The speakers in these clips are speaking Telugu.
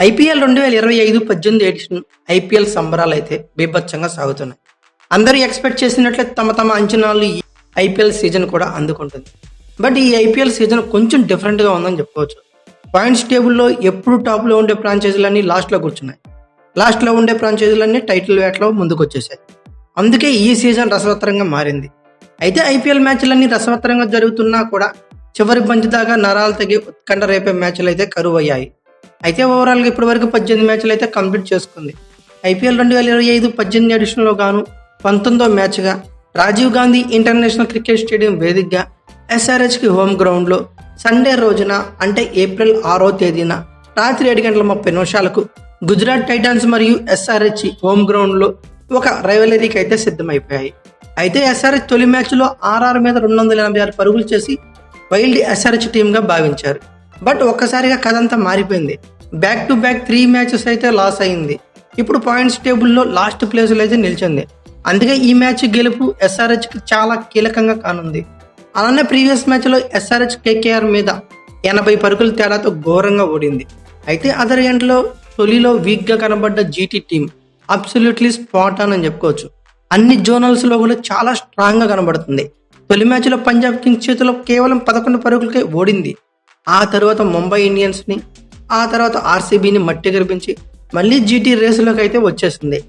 ఐపీఎల్ 2025-18 ఎడిషన్ ఐపీఎల్ సంబరాలైతే బీభత్సంగా సాగుతున్నాయి. అందరూ ఎక్స్‌పెక్ట్ చేసినట్లే తమ తమ అంచనాలు ఈ ఐపీఎల్ సీజన్ కూడా అందుకుంటుంది. బట్ ఈ ఐపీఎల్ సీజన్ కొంచెం డిఫరెంట్‌గా ఉందని చెప్పుకోవచ్చు. పాయింట్స్ టేబుల్‌లో ఎప్పుడు టాప్‌లో ఉండే ఫ్రాంచైజీలన్నీ లాస్ట్‌లో కూర్చున్నాయి. లాస్ట్‌లో ఉండే ఫ్రాంచైజీలన్నీ టైటిల్ వేటలో ముందుకొచ్చేసాయి. అందుకే ఈ సీజన్ రసవత్తరంగా మారింది. అయితే ఐపీఎల్ మ్యాచ్‌లన్నీ రసవత్తరంగా జరుగుతున్నా కూడా చివరి బంతి దాకా నరాలు తెగి ఉత్కంఠ రేపే మ్యాచ్‌లైతే కరువయ్యాయి. అయితే ఓవరాల్‌గా ఇప్పటివరకు 18 మ్యాచ్‌లు అయితే కంప్లీట్ చేసుకుంది. ఐపీఎల్ 2025-18 ఎడిషన్‌లో గాను 19వ మ్యాచ్‌గా Rajiv Gandhi international cricket stadium వేదికగా ఎస్ఆర్హెచ్‌కి హోమ్ గ్రౌండ్‌లో సండే రోజున అంటే ఏప్రిల్ 6వ తేదీన రాత్రి 7:30 గుజరాత్ టైటాన్స్ మరియు ఎస్ఆర్హెచ్ హోమ్ గ్రౌండ్‌లో ఒక రైవలరీకి అయితే సిద్ధమైపోయాయి. అయితే ఎస్ఆర్హెచ్ తొలి మ్యాచ్‌లో ఆర్ఆర్ మీద 286 పరుగులు చేసి వైల్డ్ ఎస్ఆర్హెచ్ టీమ్‌గా భావించారు. బట్ ఒక్కసారిగా కథ అంతా మారిపోయింది. బ్యాక్ టు బ్యాక్ 3 మ్యాచెస్ అయితే లాస్ అయింది. ఇప్పుడు పాయింట్స్ టేబుల్లో లాస్ట్ ప్లేస్లో అయితే నిలిచింది. అందుకే ఈ మ్యాచ్ గెలుపు ఎస్ఆర్హెచ్కి చాలా కీలకంగా కానుంది. అలానే ప్రీవియస్ మ్యాచ్లో ఎస్ఆర్హెచ్ కేకేఆర్ మీద 80 పరుగుల తేడాతో ఘోరంగా ఓడింది. అయితే అదర్ ఎండ్లో తొలిలో వీక్గా కనబడ్డ GT team absolutely spot on అని చెప్పుకోవచ్చు. అన్ని జోనల్స్లో కూడా చాలా స్ట్రాంగ్గా కనబడుతుంది. తొలి మ్యాచ్లో పంజాబ్ కింగ్స్ చేతిలో కేవలం 11 పరుగులకే ఓడింది. ఆ తర్వాత ముంబై ఇండియన్స్ని, ఆ తర్వాత ఆర్సీబీని మట్టి గరిపించి మళ్ళీ జీటీ రేసులోకి అయితే వచ్చేసింది.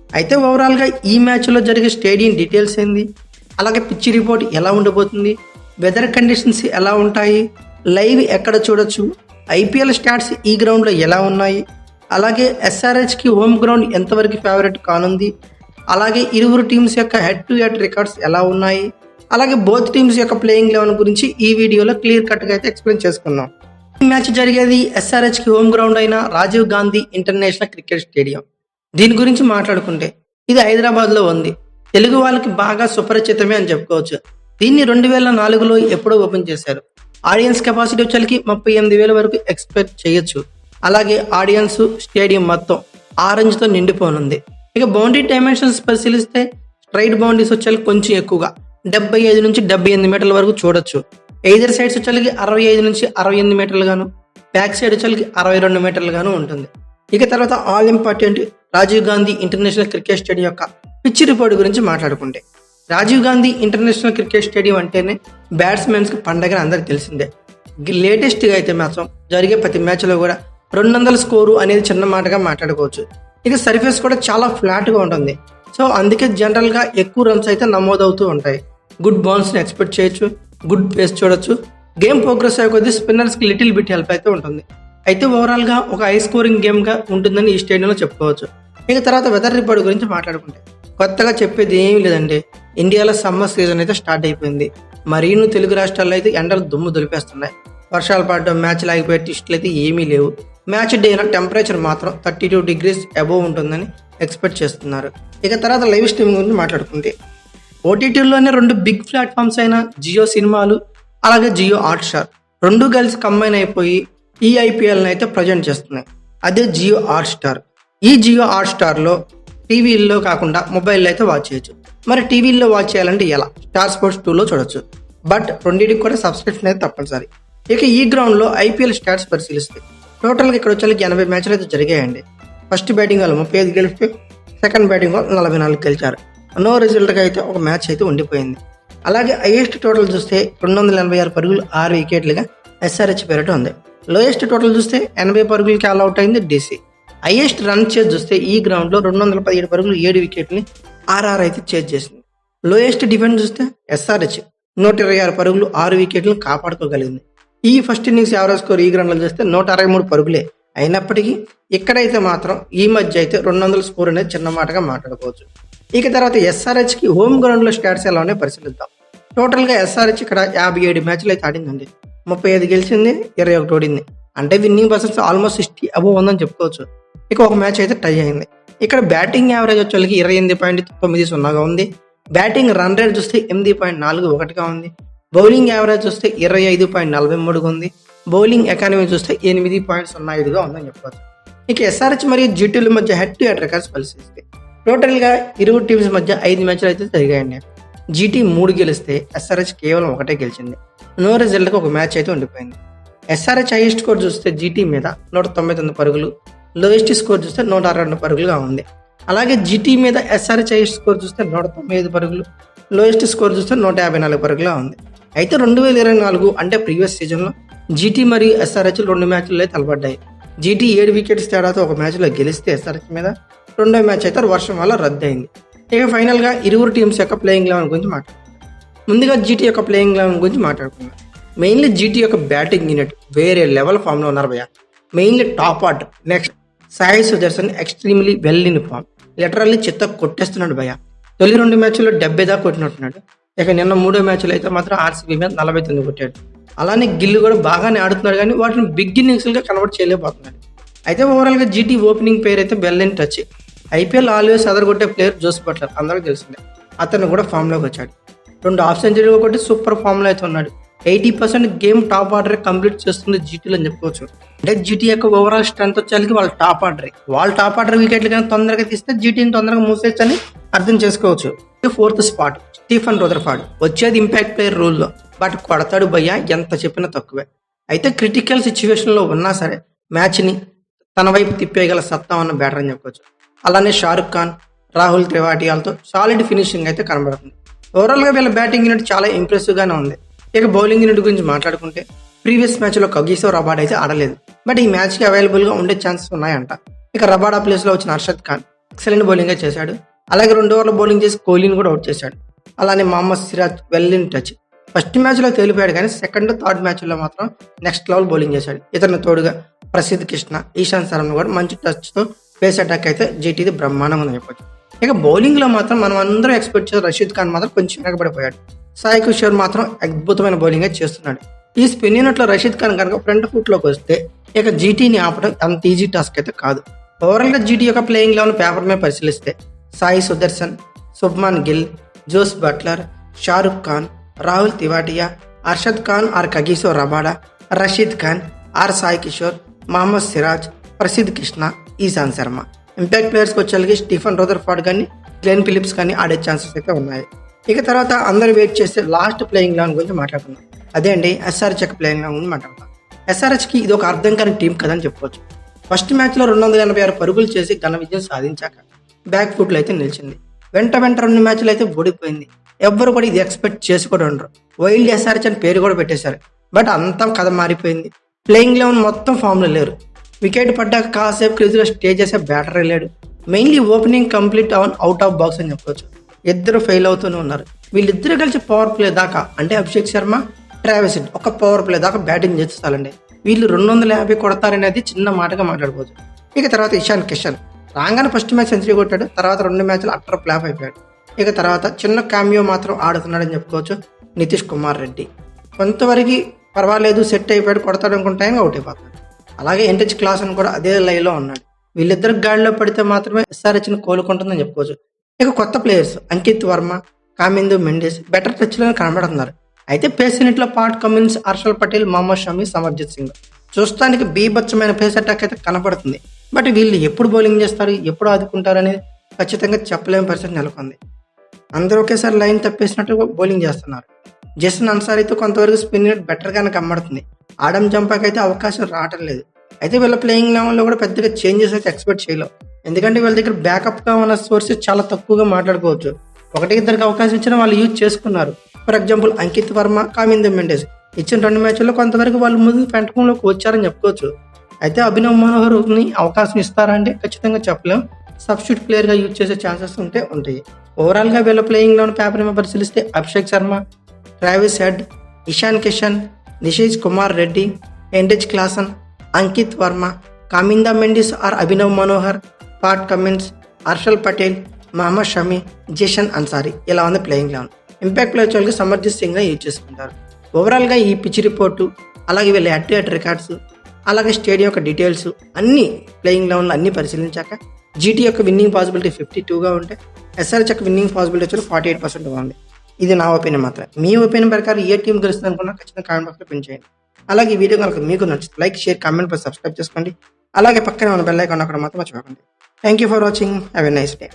అయితే ఓవరాల్గా ఈ మ్యాచ్లో జరిగే స్టేడియం డీటెయిల్స్ ఏంది, అలాగే పిచ్ రిపోర్ట్ ఎలా ఉండబోతుంది, వెదర్ కండిషన్స్ ఎలా ఉంటాయి, లైవ్ ఎక్కడ చూడొచ్చు, ఐపీఎల్ స్టాట్స్ ఈ గ్రౌండ్లో ఎలా ఉన్నాయి, అలాగే ఎస్ఆర్హెచ్కి హోమ్ గ్రౌండ్ ఎంతవరకు ఫేవరెట్ కానుంది, అలాగే ఇరువురు టీమ్స్ యొక్క హెడ్ టు హెడ్ రికార్డ్స్ ఎలా ఉన్నాయి, అలాగే బోత్ టీమ్స్ యొక్క ప్లేయింగ్ లెవెన్ గురించి ఈ వీడియోలో క్లియర్ కట్గా అయితే ఎక్స్ప్లెయిన్ చేసుకుందాం. ఈ మ్యాచ్ జరిగేది ఎస్ఆర్హెచ్కి హోమ్ గ్రౌండ్ అయిన Rajiv Gandhi international cricket stadium. దీని గురించి మాట్లాడుకుంటే ఇది హైదరాబాద్లో ఉంది. తెలుగు వాళ్ళకి బాగా సుపరిచితమే అని చెప్పుకోవచ్చు. దీన్ని 2004లో ఎప్పుడో ఓపెన్ చేశారు. ఆడియన్స్ కెపాసిటీ వచ్చేకి 38,000 వరకు ఎక్స్పెక్ట్ చేయొచ్చు. అలాగే ఆడియన్స్ స్టేడియం మొత్తం ఆరెంజ్తో నిండిపోనుంది. ఇక బౌండరీ డైమెన్షన్స్ పరిశీలిస్తే స్ట్రైట్ బౌండరీస్ వచ్చేకి కొంచెం ఎక్కువగా 75 నుంచి 78 మీటర్ల వరకు చూడొచ్చు. ఎయిదర్ సైడ్స్ వచ్చేకి 65 నుంచి 68 మీటర్లు గాను, బ్యాక్ సైడ్ వచ్చేకి 62 మీటర్లు గాను ఉంటుంది. ఇక తర్వాత all important Rajiv Gandhi international cricket stadium యొక్క పిచ్ రిపోర్ట్ గురించి మాట్లాడుకుంటే, Rajiv Gandhi international cricket stadium అంటేనే బ్యాట్స్మెన్స్కి పండగ అందరికి తెలిసిందే. లేటెస్ట్గా అయితే మాత్రం జరిగే ప్రతి మ్యాచ్లో కూడా 200 స్కోరు అనేది చిన్న మాటగా మాట్లాడుకోవచ్చు. ఇక సర్ఫేస్ కూడా చాలా ఫ్లాట్గా ఉంటుంది. సో అందుకే జనరల్గా ఎక్కువ రన్స్ అయితే నమోదవుతూ ఉంటాయి. గుడ్ బౌన్స్ని ఎక్స్పెక్ట్ చేయొచ్చు, గుడ్ పేస్ చూడొచ్చు. గేమ్ ప్రోగ్రెస్ అయ్యే కొద్దీ స్పిన్నర్స్కి లిటిల్ బిట్ హెల్ప్ అయితే ఉంటుంది. అయితే ఓవరాల్గా ఒక హై స్కోరింగ్ గేమ్గా ఉంటుందని ఈ స్టేడియంలో చెప్పుకోవచ్చు. ఇక తర్వాత వెదర్ రిపోర్ట్ గురించి మాట్లాడుకుంటే కొత్తగా చెప్పేది ఏమీ లేదండి. ఇండియాలో సమ్మర్ సీజన్ అయితే స్టార్ట్ అయిపోయింది. మరీను తెలుగు రాష్ట్రాల్లో అయితే ఎండలు దుమ్ము దులిపేస్తున్నాయి. వర్షాలు పడడం, మ్యాచ్లు ఆగిపోయే టిస్టులు అయితే ఏమీ లేవు. మ్యాచ్ డేన టెంపరేచర్ మాత్రం 32 degrees అబోవ్ ఉంటుందని ఎక్స్పెక్ట్ చేస్తున్నారు. ఇక తర్వాత లైవ్ స్ట్రీమింగ్ గురించి మాట్లాడుకుంటే ఓటీటీలోనే 2 బిగ్ ప్లాట్ఫామ్స్ అయిన జియో సినిమాలు అలాగే జియో హాట్స్టార్ 2 కలిసి కంబైన్ అయిపోయి ఈ ఐపీఎల్ని అయితే ప్రజెంట్ చేస్తున్నాయి. అదే జియో హాట్స్టార్. ఈ జియో హాట్స్టార్లో టీవీల్లో కాకుండా మొబైల్లో అయితే వాచ్ చేయొచ్చు. మరి టీవీల్లో వాచ్ చేయాలంటే ఎలా? స్టార్ స్పోర్ట్స్ 2లో చూడొచ్చు. బట్ రెండింటికి కూడా సబ్స్క్రిప్షన్ అయితే తప్పనిసరి. ఇక ఈ గ్రౌండ్లో ఐపీఎల్ స్టాట్స్ పరిశీలిస్తే టోటల్గా ఇక్కడ వచ్చేకి 80 మ్యాచ్లు అయితే జరిగాయండి. ఫస్ట్ బ్యాటింగ్ వాళ్ళు 35 గెలిస్తే, సెకండ్ బ్యాటింగ్ వాళ్ళు 44 గెలిచారు. నో రిజల్ట్గా అయితే ఒక మ్యాచ్ అయితే ఉండిపోయింది. అలాగే హైయెస్ట్ టోటల్ చూస్తే 286 పరుగులు 6 వికెట్లుగా ఎస్ఆర్హెచ్ పేరిట ఉంది. లోయెస్ట్ టోటల్ చూస్తే 80 పరుగులకి ఆల్ అవుట్ అయింది డీసీ. హైయెస్ట్ రన్ చేజ్ చూస్తే ఈ గ్రౌండ్లో 217 పరుగులు 7 వికెట్ని ఆర్ఆర్ అయితే చేజ్ చేసింది. లోయెస్ట్ డిఫెన్స్ చూస్తే ఎస్ఆర్హెచ్ 126 పరుగులు 6 వికెట్లను కాపాడుకోగలిగింది. ఈ ఫస్ట్ ఇన్నింగ్స్ యావరేజ్ స్కోర్ ఈ గ్రౌండ్లో చూస్తే 163 పరుగులే. అయినప్పటికీ ఇక్కడైతే మాత్రం ఈ మధ్య అయితే 200 స్కోర్ అనేది చిన్న మాటగా మాట్లాడుకోవచ్చు. ఇక తర్వాత ఎస్ఆర్హెచ్కి హోమ్ గ్రౌండ్లో స్టాట్స్ ఎలా ఉన్నాయో పరిశీలిద్దాం. టోటల్గా ఎస్ఆర్హెచ్ ఇక్కడ 57 మ్యాచ్లు అయితే ఆడిందండి. 35 గెలిచింది, 21 ఓడింది. అంటే విన్నింగ్ పర్సెంట్స్ ఆల్మోస్ట్ 60 అబోవ్ ఉందని చెప్పుకోవచ్చు. ఇక ఒక మ్యాచ్ అయితే టై అయింది. ఇక్కడ బ్యాటింగ్ యావరేజ్ వచ్చేకి 28.90గా ఉంది. బ్యాటింగ్ రన్ రేట్ చూస్తే 8.41గా ఉంది. బౌలింగ్ యావరేజ్ చూస్తే 25.43గా ఉంది. బౌలింగ్ ఎకానమీ చూస్తే 8.05గా ఉందని చెప్పవచ్చు. ఇక ఎస్ఆర్హెచ్ మరియు జీటీల మధ్య హెడ్ టు హెడ్ రికార్డ్స్ పరిశీలిస్తే టోటల్గా ఇరువురు టీమ్స్ మధ్య 5 మ్యాచ్లు అయితే జరిగాయండి. జీటీ 3 గెలిస్తే ఎస్ఆర్హెచ్ కేవలం 1 గెలిచింది. నో రిజల్ట్గా ఒక మ్యాచ్ అయితే ఉండిపోయింది. ఎస్ఆర్హెచ్ హైయెస్ట్ స్కోర్ చూస్తే జీటీ మీద 199 పరుగులు, లోయెస్ట్ స్కోర్ చూస్తే 162 పరుగులుగా ఉంది. అలాగే జీటీ మీద ఎస్ఆర్హెచ్ హైయెస్ట్ స్కోర్ చూస్తే 195 పరుగులు, లోయెస్ట్ స్కోర్ చూస్తే 154 పరుగులుగా ఉంది. అయితే 2024 అంటే ప్రీవియస్ సీజన్లో జీటీ మరియు ఎస్ఆర్హెచ్ 2 మ్యాచ్ల్లో తలపడ్డాయి. జీటీ 7 వికెట్స్ తేడాతో ఒక మ్యాచ్లో గెలిస్తే ఎస్ఆర్హెచ్ మీద, రెండో మ్యాచ్ అయితే వర్షం వల్ల రద్దయింది. ఇక ఫైనల్గా ఇరువురు టీమ్స్ యొక్క ప్లేయింగ్ లెవెన్ గురించి మాట్లాడుకుందాం. ముందుగా జీటీ యొక్క ప్లేయింగ్ లెవెన్ గురించి మాట్లాడుకుందాం. మెయిన్లీ జీటీ యొక్క బ్యాటింగ్ యూనిట్ వేరే లెవెల్ ఫామ్లో ఉన్నారు భయ్య. Mainly top order. Next Sai Sudharsan extremely well in form, literally చెత్త కొట్టేస్తున్నాడు భయ్య. తొలి 2 మ్యాచ్ల్లో 70 దాకా కొట్టినట్టున్నాడు. ఇక నిన్న 3వ మ్యాచ్లో అయితే మాత్రం ఆర్సీబీ మీద 49 కొట్టాడు. అలానే గిల్లు కూడా బాగానే ఆడుతున్నాడు, కానీ వాటిని బిగ్ ఇన్నింగ్స్గా కన్వర్ట్ చేయలేకపోతున్నాడు. అయితే ఓవరాల్గా జీటీ ఓపెనింగ్ పేరు అయితే well in touch. IPL always అదరగొట్టే ప్లేయర్ జోస్ బట్లర్, అందరికీ తెలిసిందే. అతను కూడా ఫామ్లోకి వచ్చాడు. 2 హాఫ్ సెంచరీలు కొట్టి సూపర్ ఫామ్లో అయితే ఉన్నాడు. 80% గేమ్ టాప్ ఆర్డర్ కంప్లీట్ చేస్తుంది జీటీలో అని చెప్పుకోవచ్చు. అంటే జీటీ యొక్క ఓవరాల్ స్ట్రెంత్ వచ్చేసరికి వాళ్ళ టాప్ ఆర్డర్. వాళ్ళ టాప్ ఆర్డర్ వికెట్లు కానీ తొందరగా తీస్తే జీటీని తొందరగా మూసేయచ్చని అర్థం చేసుకోవచ్చు. 4th స్పాట్ స్టీఫెన్ రదర్ఫర్డ్, వచ్చేది ఇంపాక్ట్ ప్లేయర్ రూల్లో, బట్ కొడతాడు భయ్య, ఎంత చెప్పినా తక్కువే. అయితే క్రిటికల్ సిచ్యువేషన్లో ఉన్నా సరే మ్యాచ్ని తన వైపు తిప్పేయగల సత్తా ఉన్న బ్యాటర్ అని చెప్పుకోవచ్చు. అలానే షారుఖ్ ఖాన్, రాహుల్ త్రిపాఠియాలతో సాలిడ్ ఫినిషింగ్ అయితే కనబడుతుంది. ఓవరాల్గా వీళ్ళ బ్యాటింగ్ యూనిట్ చాలా ఇంప్రెసివ్గానే ఉంది. ఇక బౌలింగ్ యూనిట్ గురించి మాట్లాడుకుంటే ప్రీవియస్ మ్యాచ్లో కగిసో రబాడా అయితే ఆడలేదు, బట్ ఈ మ్యాచ్కి అవైలబుల్గా ఉండే ఛాన్సెస్ ఉన్నాయంట. ఇక రబాడా ప్లేస్లో వచ్చిన అర్షద్ ఖాన్ ఎక్సలెంట్ బౌలింగ్ చేశాడు. అలాగే 2 ఓవర్ల బౌలింగ్ చేసి కోహ్లీని కూడా అవుట్ చేశాడు. అలానే Mohammed Siraj well in touch. First మ్యాచ్లో తేలిపోయాడు, కానీ సెకండ్, థర్డ్ మ్యాచ్లో మాత్రం నెక్స్ట్ లెవెల్ బౌలింగ్ చేశాడు. ఇతను తోడుగా ప్రసిద్ధ్ కృష్ణ, ఈశాంత్ శర్మ కూడా మంచి టచ్తో పేస్ అటాక్ అయితే జీటీది బ్రహ్మాండంగా ఉందని చెప్పొచ్చు. ఇక బౌలింగ్లో మాత్రం మనం అందరం ఎక్స్పెక్ట్ చేసే రషీద్ ఖాన్ మాత్రం కొంచెం వెనకబడిపోయాడు. సాయి కిషోర్ మాత్రం అద్భుతమైన బౌలింగ్ చేస్తున్నాడు. ఈ స్పిన్ యూనిట్లో రషీద్ ఖాన్ కనుక ఫ్రంట్ ఫుట్లోకి వస్తే ఇక జీటీని ఆపడం అంత ఈజీ టాస్క్ అయితే కాదు. ఓవరాల్గా జీటీ యొక్క ప్లేయింగ్ లెవెన్ పేపర్ మీద పరిశీలిస్తే Sai Sudharsan, Shubman Gill, Jos Buttler, Shahrukh Khan, Rahul Tewatia, Arshad Khan or Kagiso Rabada, Rashid Khan or Sai Kishore, Mohammed Siraj, Prasidh Krishna, Ishant Sharma. Impact ప్లేయర్స్కి వచ్చేసరికి స్టీఫెన్ రదర్ఫర్డ్ కానీ గ్లెన్ ఫిలిప్స్ కానీ ఆడే ఛాన్సెస్ అయితే ఉన్నాయి. ఇక తర్వాత అందరూ వెయిట్ చేస్తే లాస్ట్ ప్లేయింగ్ లెవెన్ గురించి మాట్లాడుకుందాం. అదే అండి ఎస్ఆర్హెచ్ యొక్క ప్లేయింగ్ లెవెన్ గురించి మాట్లాడుకుందాం. ఎస్ఆర్హెచ్కి ఇది ఒక అర్థం కాని టీం కదని చెప్పుకోవచ్చు. ఫస్ట్ మ్యాచ్లో 286 పరుగులు చేసి ఘన విజయం సాధించాక బ్యాక్ ఫుట్లో అయితే నిలిచింది. వెంట 2 మ్యాచ్లు అయితే ఓడిపోయింది. ఎవ్వరు కూడా ఇది ఎక్స్పెక్ట్ చేసి కూడా ఉండరు. వైల్డ్ ఎస్ఆర్హెచ్ అని పేరు కూడా పెట్టేశారు. బట్ అంతా కథ మారిపోయింది. ప్లేయింగ్ లెవెన్ మొత్తం ఫామ్లో లేరు. వికెట్ పడ్డాక కాసేపు క్రిజ్లో స్టే చేసే బ్యాటర్ వెళ్ళాడు. Mainly opening complete out of box అని చెప్పవచ్చు. ఇద్దరు ఫెయిల్ అవుతూనే ఉన్నారు. వీళ్ళిద్దరు కలిసి పవర్ ప్లే దాకా, అంటే అభిషేక్ శర్మ, ట్రావిస్ హెడ్ ఒక పవర్ ప్లే దాకా బ్యాటింగ్ చేస్తారండి. వీళ్ళు 250 కొడతారనేది చిన్న మాటగా మాట్లాడుకోవచ్చు. ఇక తర్వాత ఇషాన్ కిషన్ రాగానే ఫస్ట్ మ్యాచ్ సెంచరీ కొట్టాడు. తర్వాత 2 మ్యాచ్లు అట్టర్ ఫ్లాప్ అయిపోయాడు. ఇక తర్వాత చిన్న క్యామియో మాత్రం ఆడుతున్నాడని చెప్పుకోవచ్చు నితీష్ కుమార్ రెడ్డి. కొంతవరకు పర్వాలేదు, సెట్ అయిపోయాడు, కొడతాడు అనుకుంటే అవుట్ అయిపోతాడు. అలాగే ఎన్హెచ్ క్లాస్ అని కూడా అదే లైన్లో ఉన్నాడు. వీళ్ళిద్దరు గాడిలో పడితే మాత్రమే ఎస్ఆర్హెచ్ని కోలుకుంటుందని చెప్పుకోవచ్చు. ఇక కొత్త ప్లేయర్స్ అంకిత్ వర్మ, కామిందు మెండిస్ బెటర్ టచ్లో కనబడుతున్నారు. అయితే పేస్ యూనిట్లో పాట్ కమిన్స్, హర్షల్ పటేల్, మహమ్మద్ షమి, సమర్జిత్ సింగ్ చూస్తానికి బీభత్సమైన పేస్ అటాక్ అయితే కనపడుతుంది. బట్ వీళ్ళు ఎప్పుడు బౌలింగ్ చేస్తారు, ఎప్పుడు ఆదుకుంటారు అనేది ఖచ్చితంగా చెప్పలేని పరిస్థితి నెలకొంది. అందరూ ఒకేసారి లైన్ తప్పేసినట్టు బౌలింగ్ చేస్తున్నారు. జసన్ అన్సారీతో కొంతవరకు స్పిన్ యూనిట్ బెటర్గానే కనబడుతుంది. ఆడమ్ జంపాకి అయితే అవకాశం రావటం లేదు. అయితే వీళ్ళ ప్లేయింగ్ లెవెన్లో కూడా పెద్దగా చేంజెస్ అయితే ఎక్స్పెక్ట్ చేయలేవు. ఎందుకంటే వీళ్ళ దగ్గర బ్యాకప్గా ఉన్న సోర్సెస్ చాలా తక్కువగా మాట్లాడుకోవచ్చు. 1-2 అవకాశం ఇచ్చినా వాళ్ళు యూజ్ చేసుకున్నారు. ఫర్ ఎగ్జాంపుల్ అంకిత్ వర్మ, కామిందు మెండిస్ ఇచ్చిన 2 మ్యాచ్ల్లో కొంతవరకు వాళ్ళు ముందు పెంటకంలోకి వచ్చారని చెప్పుకోవచ్చు. అయితే అభినవ్ మనోహర్ని అవకాశం ఇస్తారంటే ఖచ్చితంగా చెప్పలేం. సబ్స్టిట్యూట్ ప్లేయర్గా యూజ్ చేసే ఛాన్సెస్ ఉంటాయి. ఓవరాల్గా వీళ్ళ ప్లేయింగ్ లెవెన్ పేపర్ మీద పరిశీలిస్తే అభిషేక్ శర్మ, ట్రావిస్ హెడ్, ఇషాన్ కిషన్, నితీష్ కుమార్ రెడ్డి, ఎన్హెచ్ Klaasen, Ankit Verma, Kamindu Mendis or Abhinav Manohar, Pat Cummins, Harshal Patel, Mohammed Shami, Zeeshan Ansari ఇలా ఉంది ప్లేయింగ్ లెవెన్. ఇంపాక్ట్ ప్లేయర్ వాళ్ళకి సమర్జిత్ సింగ్గా యూజ్ చేసుకుంటారు. ఓవరాల్గా ఈ పిచ్ రిపోర్టు, అలాగే వీళ్ళ హెడ్ టు హెడ్ రికార్డ్స్, అలాగే స్టేడియం యొక్క డీటెయిల్స్ అన్ని ప్లేయింగ్ లెవెన్లో అన్ని పరిశీలించాక జీటీ యొక్క విన్నింగ్ పాసిబిలిటీ 52గా ఉంటే ఎస్ఆర్హెచ్ యొక్క విన్నింగ్ పాసిబిలిటీ వచ్చి 48%గా ఉంది. ఇది నా ఒపీనియన్ మాత్రమే. మీ ఒపీనియన్ ప్రకారం ఏ టీం గెలుస్తుంది అనుకున్నా ఖచ్చితంగా కామెంట్ బాక్స్లో పిన్ చేయండి. అలాగే ఈ వీడియో కనుక మీకు నచ్చితే లైక్, షేర్, కామెంట్ సబ్స్క్రైబ్ చేసుకోండి. అలాగే పక్కనే ఉన్న బెల్ ఐకాన్ అక్కడ మాత్రం మర్చిపోకండి. Thank you for watching. Have a nice day.